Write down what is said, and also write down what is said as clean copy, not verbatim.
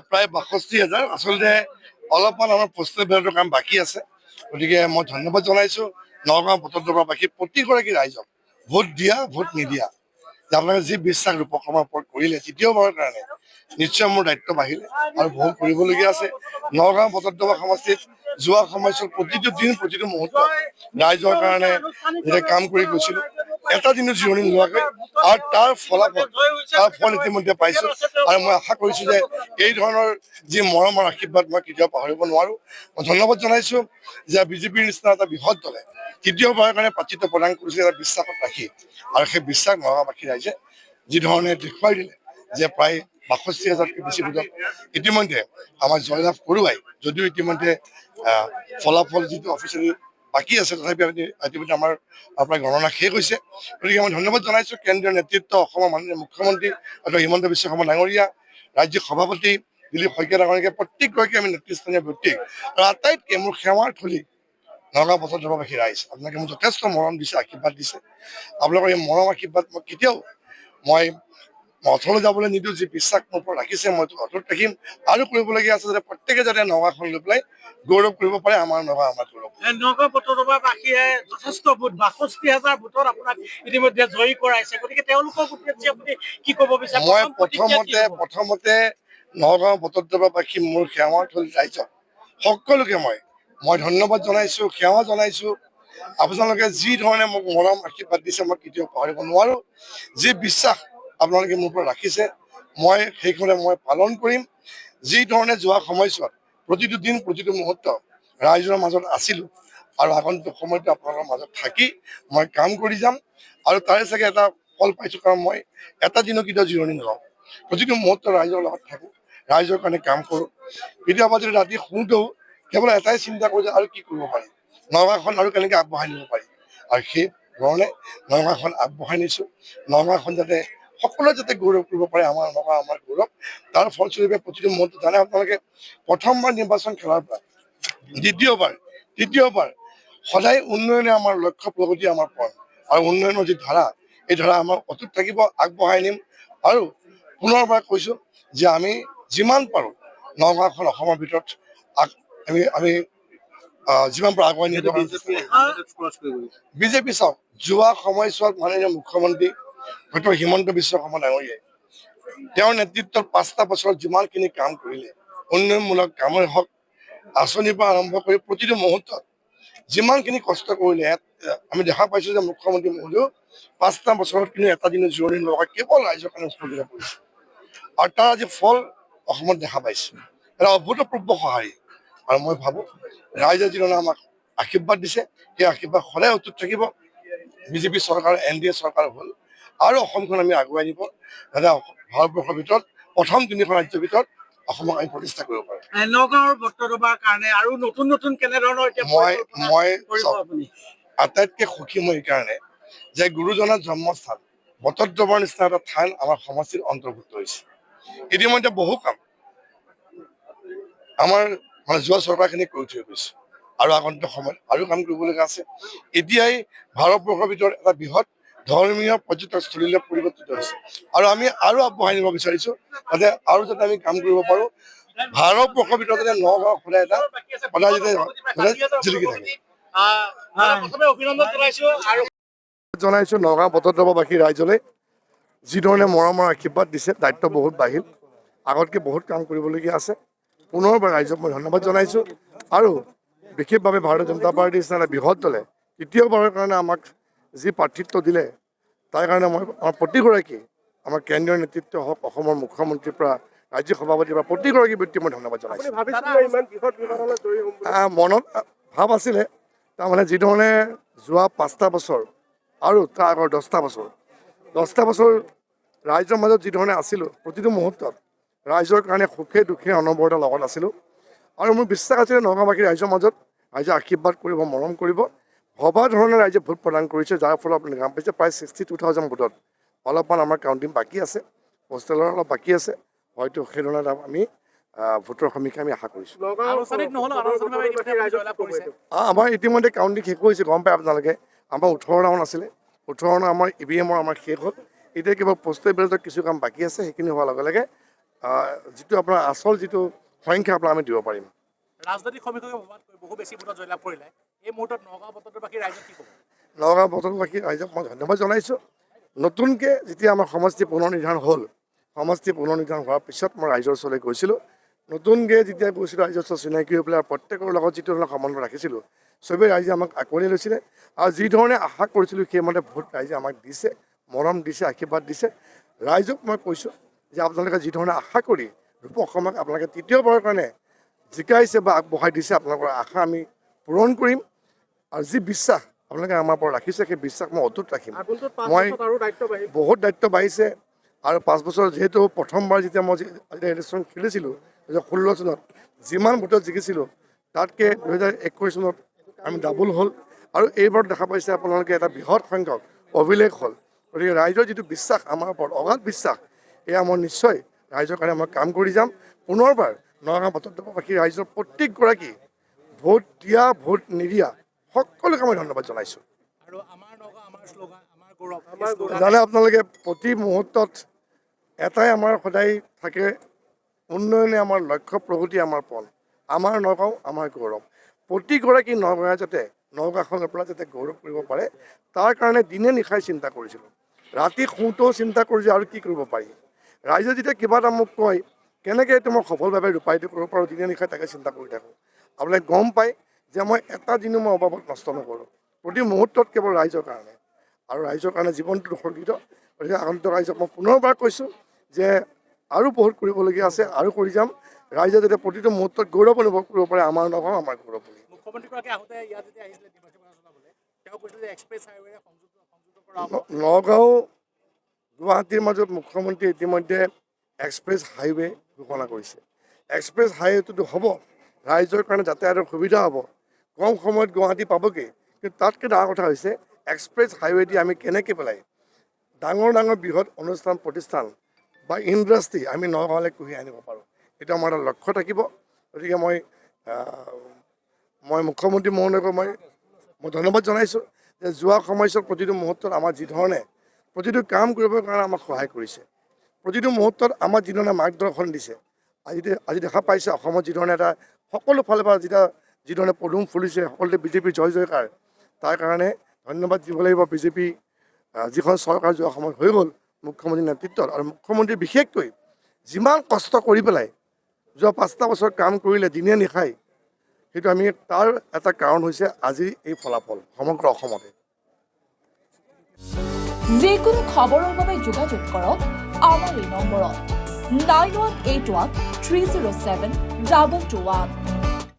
প্ৰায় ৬২,০০০। আচলতে অলপমান আমাৰ পোষ্টেল বেলটৰ কাম বাকী আছে, গতিকে মই ধন্যবাদ জনাইছোঁ নগাঁও ভোটৰবাসী প্ৰতিগৰাকী ৰাইজক ভোট দিয়া ভোট নিদিয়া যে আপোনালোকে যি বিশ্বাস ৰূপকৰ ওপৰত কৰিলে তৃতীয়বাৰৰ কাৰণে নিশ্চয় মোৰ দায়িত্ব বাঢ়িলে আৰু বহু কৰিবলগীয়া আছে। নগাঁও ভোটৰদবা সমষ্টিত যোৱা সময়ছোৱাত প্ৰতিটো দিন প্ৰতিটো মুহূৰ্ত ৰাইজৰ কাৰণে যেতিয়া কাম কৰি গৈছিলোঁ এটা দিনো জিৰণি নোলোৱাকৈ, আৰু তাৰ ফল ইতিমধ্যে পাইছোঁ। আৰু মই আশা কৰিছোঁ যে এই ধৰণৰ যি মৰম আৰু আশীৰ্বাদ মই কেতিয়াও পাহৰিব নোৱাৰোঁ। মই ধন্যবাদ জনাইছোঁ যে বিজেপিৰ নিচিনা এটা বৃহৎ দলে তৃতীয়বাৰৰ কাৰণে প্ৰাৰ্থিত্ব প্ৰদান কৰিছে এটা বিশ্বাসত ৰাখি, আৰু সেই বিশ্বাস নগাঁওবাসী ৰাইজে যি ধৰণে দেখুৱাই দিলে যে প্ৰায় ৬২,০০০তকৈ বেছি ভোটত ইতিমধ্যে আমাৰ জয়লাভ কৰোৱাই, যদিও ইতিমধ্যে ফলাফল যিটো অফিচিয়েলি বাকী আছে তথাপি ইতিমধ্যে আমাৰ প্ৰায় গণনা শেষ হৈছে। গতিকে মই ধন্যবাদ জনাইছোঁ কেন্দ্ৰীয় নেতৃত্ব, অসমৰ মাননীয় মুখ্যমন্ত্ৰী ডক্টৰ হিমন্ত বিশ্ব শৰ্মা ডাঙৰীয়া, ৰাজ্যিক সভাপতি দিলীপ শইকীয়া ডাঙৰীয়াকে প্ৰত্যেকগৰাকী আমি নেতৃস্থানীয় ব্যক্তি, আৰু আটাইতকৈ মোৰ সেৱাৰ থলী নগাঁও ভোটৰদবাসী ৰাইজ। আপোনালোকে মোক যথেষ্ট মৰম দিছে, আশীৰ্বাদ দিছে। আপোনালোকৰ এই মৰম আশীৰ্বাদ মই কেতিয়াও মই অথলে যাবলৈ নিদিওঁ। যি বিশ্বাস মোৰ ওপৰত ৰাখিছে মই অটুট ৰাখিম, আৰু কৰিবলগীয়া আছে যাতে প্ৰত্যেকে যাতে নগাঁওখন লৈ পেলাই গৌৰৱ কৰিব পাৰে। আমাৰ নগাঁও আমাৰ গৌৰৱ। নগাঁও ভোটৰবাসীয়ে যথেষ্ট ভোট ৬২,০০০ ভোটত আপোনাক ইতিমধ্যে জয়ী কৰাইছে, গতিকে তেওঁলোকক উদ্দেশ্যি আপুনি কি ক'ব বিচাৰে? মই প্ৰথমতে নগাঁও ভোটৰদবাসী মোৰ সেৱাৰ থলী ৰাইজক সকলোকে মই ধন্যবাদ জনাইছোঁ, সেৱা জনাইছোঁ। আপোনালোকে যি ধৰণে মোক মৰম আশীৰ্বাদ দিছে মই কেতিয়াও পাহৰিব নোৱাৰোঁ। যি বিশ্বাস আপোনালোকে মোৰ ওপৰত ৰাখিছে মই সেইখনে মই পালন কৰিম। যি ধৰণে যোৱা সময়ছোৱাত প্ৰতিটো দিন প্ৰতিটো মুহূৰ্ত ৰাইজৰ মাজত আছিলোঁ, আৰু আগন্তুক সময়তো আপোনালোকৰ মাজত থাকি মই কাম কৰি যাম, আৰু তাৰে চাগে এটা ফল পাইছোঁ। কাৰণ মই এটা দিনো কেতিয়াও জিৰণি নলওঁ, প্ৰতিটো মুহূৰ্ত ৰাইজৰ লগত থাকোঁ, ৰাইজৰ কাৰণে কাম কৰোঁ। কেতিয়াবা যদি ৰাতি শুওঁতেও কেৱল এটাই চিন্তা কৰোঁ যে আৰু কি কৰিব পাৰি, নগাঁওখন আৰু কেনেকৈ আগবঢ়াই নিব পাৰি, আৰু সেই ধৰণে নগাঁওখন আগবঢ়াই নিছোঁ। নগাঁওখন যাতে সকলোৱে যাতে গৌৰৱ কৰিব পাৰে, আমাৰ নগাঁও আমাৰ গৌৰৱ। তাৰ ফলস্বৰূপে প্ৰতিটো মুহূৰ্ত জানে আপোনালোকে, প্ৰথমবাৰ নিৰ্বাচন খেলাৰ পৰা দ্বিতীয়বাৰ তৃতীয়বাৰ সদায় উন্নয়নে আমাৰ লক্ষ্য, প্ৰগতি আমাৰ পথ, আৰু উন্নয়নৰ যি ধাৰা এই ধাৰা আমাৰ অটুট থাকিব, আগবঢ়াই নিম। আৰু পুনৰবাৰ কৈছোঁ যে আমি যিমান পাৰোঁ নগাঁওখন অসমৰ ভিতৰত আমি যিমান পাৰোঁ আগুৱাই নিব। বিজেপি চাওক, যোৱা সময়ছোৱাত মাননীয় মুখ্যমন্ত্ৰী ডক্টৰ হিমন্ত বিশ্ব শৰ্মা ডাঙৰীয়াই তেওঁৰ নেতৃত্বত ৫টা বছৰত যিমানখিনি কাম কৰিলে, উন্নয়নমূলক কামেই হওক, আঁচনিৰ পৰা আৰম্ভ কৰি প্ৰতিটো মুহূৰ্তত যিমানখিনি কষ্ট কৰিলে, আমি দেখা পাইছোঁ যে মুখ্যমন্ত্ৰী মহোদয়েও ৫টা বছৰত কিন্তু এটা দিনো জিৰণি নোলোৱাকৈ কেৱল ৰাইজৰ কাৰণে উৎসৰ্গিত কৰিছে, আৰু তাৰ আজি ফল অসমত দেখা পাইছোঁ। এটা অভূতপূৰ্ব সঁহাৰি, আৰু মই ভাবোঁ ৰাইজে যিধৰণে আমাক আশীৰ্বাদ দিছে সেই আশীৰ্বাদ সদায় অটুট থাকিব। বিজেপি চৰকাৰ NDA চৰকাৰ হ'ল, আৰু অসমখন আমি আগুৱাই নিব, যাতে ভাৰতবৰ্ষৰ ভিতৰত প্ৰথম ৩খন ৰাজ্যৰ ভিতৰত অসমক আমি প্ৰতিষ্ঠা কৰিব পাৰোঁ। নগাঁৱৰ ভোটৰদবাৰ কাৰণে আৰু নতুন কেনেধৰণৰ মই আটাইতকৈ সুখী মই এইকাৰণে যে গুৰুজনাৰ জন্মস্থান ভোটৰদবাৰ নিচিনা এটা ঠাই আমাৰ সমষ্টিত অন্তৰ্ভুক্ত হৈছে। ইতিমধ্যে বহু কাম আমাৰ যোৱা চৰকাৰখিনি কৰি থৈ গৈছে, আৰু আগন্তুক সময়ত আৰু কাম কৰিবলগীয়া আছে। এতিয়াই ভাৰতবৰ্ষৰ ভিতৰত এটা বৃহৎ ধৰ্মীয় পৰ্যটকস্থলীলৈ পৰিৱৰ্তিত হৈছে, আৰু আমি আৰু আগবঢ়াই নিব বিচাৰিছোঁ যাতে আমি কাম কৰিব পাৰোঁ। ভাৰতবৰ্ষৰ ভিতৰত যাতে নগাঁও সদায় জিলিকি থাকে। জনাইছোঁ নগাঁও ভোটৰদবাসী ৰাইজলৈ যি ধৰণে মৰমৰ আশীৰ্বাদ দিছে, দায়িত্ব বহুত বাঢ়িল, আগতকৈ বহুত কাম কৰিবলগীয়া আছে। পুনৰবাৰ ৰাইজক মই ধন্যবাদ জনাইছোঁ, আৰু বিশেষভাৱে ভাৰতীয় জনতা পাৰ্টীৰ নিচিনা এটা বৃহৎ দলে তৃতীয়বাৰৰ কাৰণে আমাক যি প্ৰাৰ্থিত্ব দিলে তাৰ কাৰণে মই আমাৰ প্ৰতিগৰাকী আমাৰ কেন্দ্ৰীয় নেতৃত্ব হওক, অসমৰ মুখ্যমন্ত্ৰীৰ পৰা ৰাজ্যিক সভাপতিৰ পৰা প্ৰতিগৰাকী ব্যক্তিক মই ধন্যবাদ জনাইছোঁ। মনত ভাৱ আছিলে, তাৰমানে যি ধৰণে যোৱা 5টা বছৰ আৰু তাৰ আগৰ 10টা বছৰ ৰাইজৰ মাজত যি ধৰণে আছিলোঁ, প্ৰতিটো মুহূৰ্তত ৰাইজৰ কাৰণে সুখে দুখে অনবৰতে লগত আছিলোঁ, আৰু মোৰ বিশ্বাস আছিলে নগাঁওবাসী ৰাইজৰ মাজত ৰাইজে আশীৰ্বাদ কৰিব, মৰম কৰিব, ভবা ধৰণে ৰাইজে ভোট প্ৰদান কৰিছে, যাৰ ফলত আপুনি গম পাইছে প্ৰায় 62,000 ভোটত অলপমান আমাৰ কাউণ্টিং বাকী আছে, পোষ্টেলৰ অলপ বাকী আছে, হয়তো সেই ধৰণে আমি ভোটৰ সমীক্ষা আমি আশা কৰিছোঁ। আমাৰ ইতিমধ্যে কাউণ্টিং শেষ হৈছে, গম পায় আপোনালোকে। আমাৰ 18 ৰাউণ্ড আছিলে, 18 ৰাউণ্ড আমাৰ EVM আমাৰ শেষ হ'ল। এতিয়া কেৱল পোষ্টেল বেলটৰ কিছু কাম বাকী আছে, সেইখিনি হোৱাৰ লগে লগে যিটো আপোনাৰ আচল যিটো সংখ্যা আপোনাক আমি দিব পাৰিম। ৰাজনৈতিক সমীক্ষকে বহু বেছি ভোটত জয়লাভ কৰিলে এই মুহূৰ্তত নগাঁও বতৰবাসী ৰাইজক কি ক'ব? নগাঁও বতৰবাসী ৰাইজক মই ধন্যবাদ জনাইছোঁ। নতুনকৈ যেতিয়া আমাৰ সমষ্টি পুনৰ নিৰ্ধাৰণ হ'ল, সমষ্টি পুনৰ নিৰ্ধাৰণ হোৱাৰ পিছত মই ৰাইজৰ ওচৰলৈ গৈছিলোঁ। নতুনকৈ যেতিয়া গৈছিলোঁ ৰাইজৰ ওচৰত চিনাকি হৈ পেলাই প্ৰত্যেকৰ লগত যিটো ধৰণৰ সমন্বয় ৰাখিছিলোঁ, চবেই ৰাইজে আমাক আঁকোৱালি লৈছিলে আৰু যি ধৰণে আশা কৰিছিলোঁ সেইমতে ভোট ৰাইজে আমাক দিছে, মৰম দিছে, আশীৰ্বাদ দিছে। ৰাইজক মই কৈছোঁ যে আপোনালোকে যি ধৰণে আশা কৰি ৰূপক অসমক আপোনালোকে তৃতীয়বাৰৰ কাৰণে জিকাইছে বা আগবঢ়াই দিছে, আপোনালোকৰ আশা আমি পূৰণ কৰিম আৰু যি বিশ্বাস আপোনালোকে আমাৰ পৰা ৰাখিছে সেই বিশ্বাস মই অটুট ৰাখিম। মই বহুত দায়িত্ব বাঢ়িছে আৰু 5 বছৰ যিহেতু প্ৰথমবাৰ যেতিয়া মই ইলেকশ্যন খেলিছিলোঁ 2016 চনত যিমান ভোটত জিকিছিলোঁ তাতকৈ 2021 চনত আমি ডাবল হ'ল আৰু এইবাৰ দেখা পাইছে আপোনালোকে এটা বৃহৎ সংখ্যক অভিলেখ হ'ল। গতিকে ৰাইজৰ যিটো বিশ্বাস আমাৰ ওপৰত অগাধ বিশ্বাস, এয়া মই নিশ্চয় ৰাইজৰ কাৰণে মই কাম কৰি যাম। পুনৰবাৰ নগাঁও বতৰবাসী ৰাইজৰ প্ৰত্যেকগৰাকী ভোট দিয়া ভোট নিদিয়া সকলোকে মই ধন্যবাদ জনাইছোঁ। আৰু আমাৰ নগাঁও আমাৰ শ্লোগান আমাৰ গৌৰৱ জানে আপোনালোকে প্ৰতি মুহূৰ্তত এটাই আমাৰ সদায় থাকে, উন্নয়নে আমাৰ লক্ষ্য, প্ৰগতি আমাৰ পণ। আমাৰ নগাঁও আমাৰ গৌৰৱ। প্ৰতিগৰাকী নগাঁৱে যাতে নগাঁওখনৰ পৰা যাতে গৌৰৱ কৰিব পাৰে তাৰ কাৰণে দিনে নিশাই চিন্তা কৰিছিলোঁ। ৰাতি শুওঁতেও চিন্তা কৰিছোঁ আৰু কি কৰিব পাৰি। ৰাইজে যেতিয়া কিবা এটা মোক কয় কেনেকৈ এইটো মই সফলভাৱে ৰূপায়িত কৰিব পাৰোঁ, দিনে নিশাই তাকে চিন্তা কৰি থাকোঁ। আপোনালোকে গম পায় যে মই এটা দিনো মই অবাবত নষ্ট নকৰোঁ। প্ৰতি মুহূৰ্তত কেৱল ৰাইজৰ কাৰণে আৰু ৰাইজৰ কাৰণে জীৱনটো উৎসৰ্গিত। গতিকে আগন্তুক ৰাইজক মই পুনৰবাৰ কৈছোঁ যে আৰু বহুত কৰিবলগীয়া আছে আৰু কৰি যাম। ৰাইজে যাতে প্ৰতিটো মুহূৰ্তত গৌৰৱ অনুভৱ কৰিব পাৰে আমাৰ নগাঁও আমাৰ গৌৰৱ বুলি। মুখ্যমন্ত্ৰীগৰাকী আহোঁতে ইয়াত যেতিয়া আহিছিলে নিৰ্বাচনী চলাবলৈ তেওঁ কৈছিল যে এক্সপ্ৰেছ হাইৱেৰে সংযুক্ত কৰা হ'ব। নগাঁও গুৱাহাটীৰ মাজত মুখ্যমন্ত্ৰী ইতিমধ্যে এক্সপ্ৰেছ হাইৱে ঘোষণা কৰিছে। এক্সপ্ৰেছ হাইৱেটোতো হ'ব, ৰাইজৰ কাৰণে যাতায়াতৰ সুবিধা হ'ব, কম সময়ত গুৱাহাটী পাবগৈ। কিন্তু তাতকৈ ডাঙৰ কথা হৈছে এক্সপ্ৰেছ হাইৱেদি আমি কেনেকৈ পেলাই ডাঙৰ ডাঙৰ বৃহৎ অনুষ্ঠান প্ৰতিষ্ঠান বা ইণ্ডাষ্ট্ৰী আমি নগাঁৱলৈ কঢ়িয়াই আনিব পাৰোঁ, এইটো আমাৰ এটা লক্ষ্য থাকিব। গতিকে মই মুখ্যমন্ত্ৰী মহোদয়ক মই ধন্যবাদ জনাইছোঁ যে যোৱা সময়ছোৱাত প্ৰতিটো মুহূৰ্তত আমাৰ যি ধৰণে প্ৰতিটো কাম কৰিবৰ কাৰণে আমাক সহায় কৰিছে, প্ৰতিটো মুহূৰ্তত আমাক যি ধৰণে মাৰ্গদৰ্শন দিছে। আজি দেখা পাইছে অসমত যি ধৰণে এটা সকলো ফালৰ পৰা যি ধৰণে পদুম ফুলিছে, সকলোতে বিজেপিৰ জয় জয়কাৰ। তাৰ কাৰণে ধন্যবাদ দিব লাগিব বিজেপি যিখন চৰকাৰ যোৱা সময়ত হৈ গ'ল মুখ্যমন্ত্ৰীৰ নেতৃত্বত। আৰু মুখ্যমন্ত্ৰী বিশেষকৈ যিমান কষ্ট কৰি পেলাই যোৱা 5টা বছৰ কাম কৰিলে দিনে নিশাই, সেইটো আমি তাৰ এটা কাৰণ হৈছে আজি এই ফলাফল সমগ্ৰ অসমতে। যিকোনো খবৰৰ বাবে যোগাযোগ কৰক আমাৰ এই নম্বৰত 9181 307 2221।